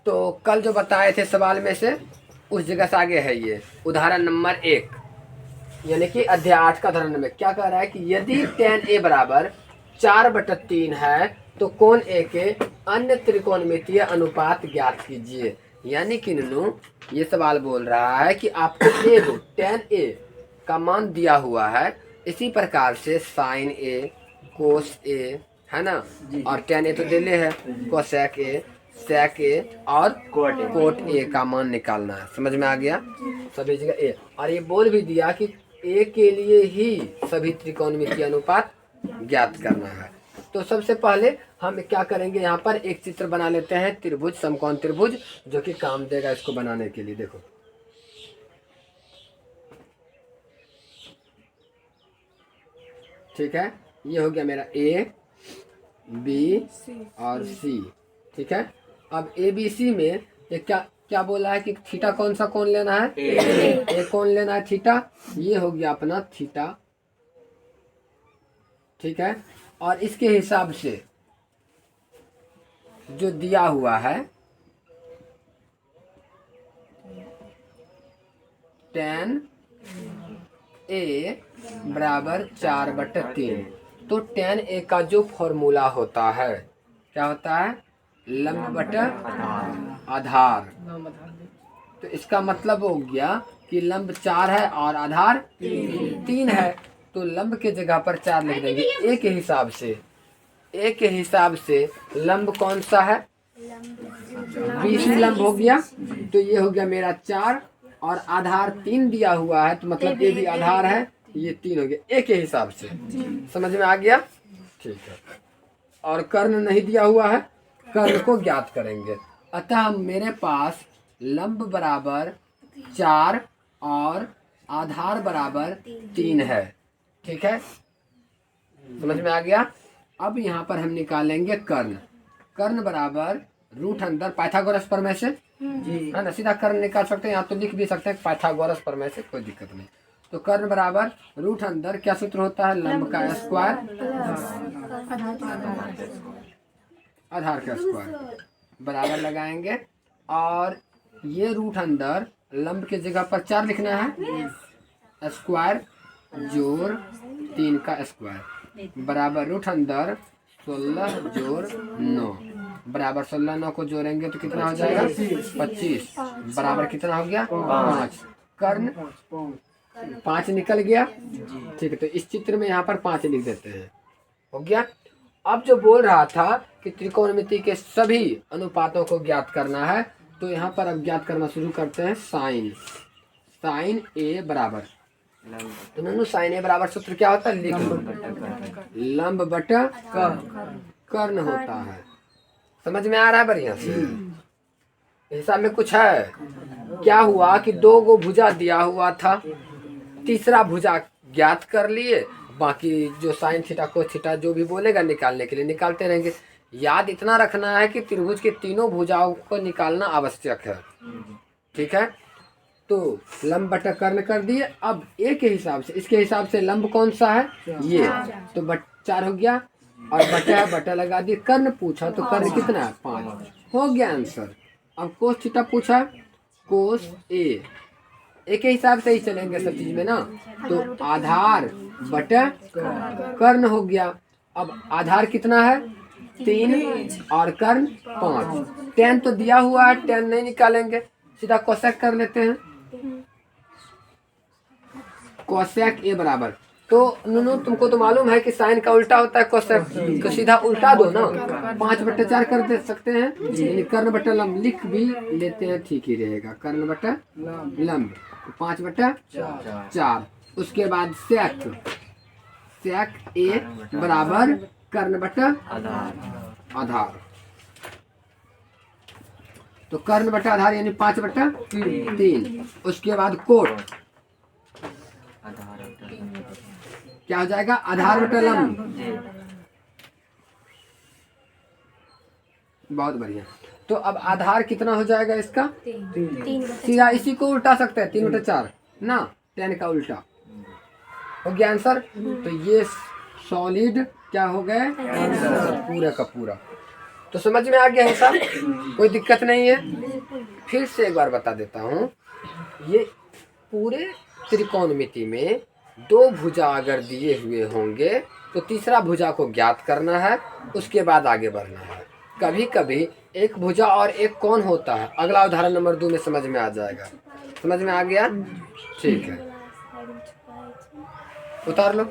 तो कल जो बताए थे सवाल में से उस जगह से आगे है ये उदाहरण नंबर 1, यानी कि अध्याय 8 का उदाहरण में क्या कह रहा है कि यदि tan A बराबर 4/3 है तो कोण A के अन्य त्रिकोणमितीय अनुपात ज्ञात कीजिए। यानी कि नूनू ये सवाल बोल रहा है कि आपको tan A का मान दिया हुआ है, इसी प्रकार से sin A, cos A है ना, और tan A तो दिले है, cosec A, sec A और cot A का मान निकालना है। समझ में आ गया? सभी जगह A, और ये बोल भी दिया कि A के लिए ही सभी त्रिकोणमितीय अनुपात ज्ञात करना है। तो सबसे पहले हम क्या करेंगे, यहाँ पर एक चित्र बना लेते हैं, त्रिभुज, समकोण त्रिभुज, जो कि काम देगा इसको बनाने के लिए। देखो ठीक है, ये हो गया मेरा A, B और C। ठीक है, अब ABC में ये क्या क्या बोला है कि थीटा कौन सा कोण लेना है? ए कोण लेना है थीटा। ये हो गया अपना थीटा। ठीक है, और इसके हिसाब से जो दिया हुआ है tan A बराबर 4/3, तो tan A का जो फॉर्मूला होता है क्या होता है? लंब बटा आधार। तो इसका मतलब हो गया कि लंब 4 है और आधार 3 है, तो लंब के जगह पर 4 लिख देंगे। ए के हिसाब से लंब कौन सा है? BC लंब हो गया। तो ये हो गया मेरा 4 और आधार 3 दिया हुआ है, तो मतलब ये भी आधार है, ये 3 हो गया ए के हिसाब से। समझ में आ गया? ठीक है, और कर्ण नहीं दिया हुआ है, कर्ण को ज्ञात करेंगे। अतः मेरे पास लंब बराबर 4 और आधार बराबर 3 है। ठीक है, समझ में आ गया? अब यहाँ पर हम निकालेंगे कर्ण। कर्ण बराबर रूट अंदर पाइथागोरस प्रमेय से, है ना, सीधा कर्ण निकाल सकते हैं, यहाँ तो लिख भी सकते हैं पाइथागोरस प्रमेय से, कोई दिक्कत नहीं। तो कर्ण बराबर रूट अंदर क्या सूत्र होता है? लंब का स्क्वायर आधार का स्क्वायर बराबर लगाएंगे, और ये रूट अंदर लंब के जगह पर 4 लिखना है, स्क्वायर जोड़ 3 का स्क्वायर बराबर रूट अंदर 16 जोड़ 9 बराबर 16, 9 को जोड़ेंगे तो कितना हो जाएगा? 25 बराबर कितना हो गया? 5। कर्ण 5 निकल गया। ठीक है, तो इस चित्र में यहाँ पर 5 लिख देते हैं, हो गया। अब जो बोल रहा था कि त्रिकोणमिति के सभी अनुपातों को ज्ञात करना है, तो यहाँ पर अब ज्ञात करना शुरू करते हैं। साइन A बराबर, तो नन्नू साइन A बराबर सूत्र क्या होता है? लिख लो, लंब बटा कर्ण होता है। समझ में आ रहा है बढ़िया से? हिसाब में कुछ है? क्या हुआ कि 2 गो भुजा दिया हुआ था, तीसरा भुजा ज्ञात कर लिए, बाकी जो साइन थीटा को थीटा जो भी बोलेगा निकालने के लिए निकालते रहेंगे। याद इतना रखना है कि त्रिभुज के तीनों भुजाओं को निकालना आवश्यक है। ठीक है, तो लंब बटा कर्ण कर दिए। अब ए के हिसाब से, इसके हिसाब से लंब कौन सा है? ये, तो 4 हो गया, और बटा लगा दिए। कर्ण पूछा तो कर्ण कितना है? 5, हो गया आंसर। अब कोस थीटा पूछा, कोस ए के हिसाब से ही चलेंगे सब चीज में ना, तो आधार बटा कर्ण हो गया। अब आधार कितना है? 3 और कर्ण 5। tan तो दिया हुआ है, tan नहीं निकालेंगे, सीधा कोसेक कर लेते हैं। कोसेक A बराबर, तो नूनू तुमको तो मालूम है कि साइन का उल्टा होता है कोसेक, तो सीधा उल्टा दो ना, 5/4 कर दे सकते हैं, यानी कर्ण बटा लंब लिख भी लेते हैं, ठीक ही रहेगा। कर्ण बटा लंब 5/4। उसके बाद सेक A बराबर कर्ण बटा आधार, तो कर्ण बटा आधार यानी 5/3। उसके बाद कोट क्या हो जाएगा? आधार बटा लंब। बहुत बढ़िया। तो अब आधार कितना हो जाएगा इसका? 3। सीधा इसी को उल्टा सकते हैं, 3/4 ना, tan का उल्टा हो गया आंसर। तो ये सॉलिड क्या हो गए? आंसर पूरा का पूरा। तो समझ में आ गया है सब, कोई दिक्कत नहीं है। फिर से एक बार बता देता हूँ, ये पूरे त्रिकोणमिति में दो भुजा अगर दिए हुए होंगे तो तीसरा भुजा को ज्ञात करना है, उसके बाद आगे बढ़ना है। कभी कभी एक भुजा और एक कोण होता है, अगला उदाहरण नंबर 2 में समझ में आ जाएगा। समझ में आ गया? ठीक है, उतार लो।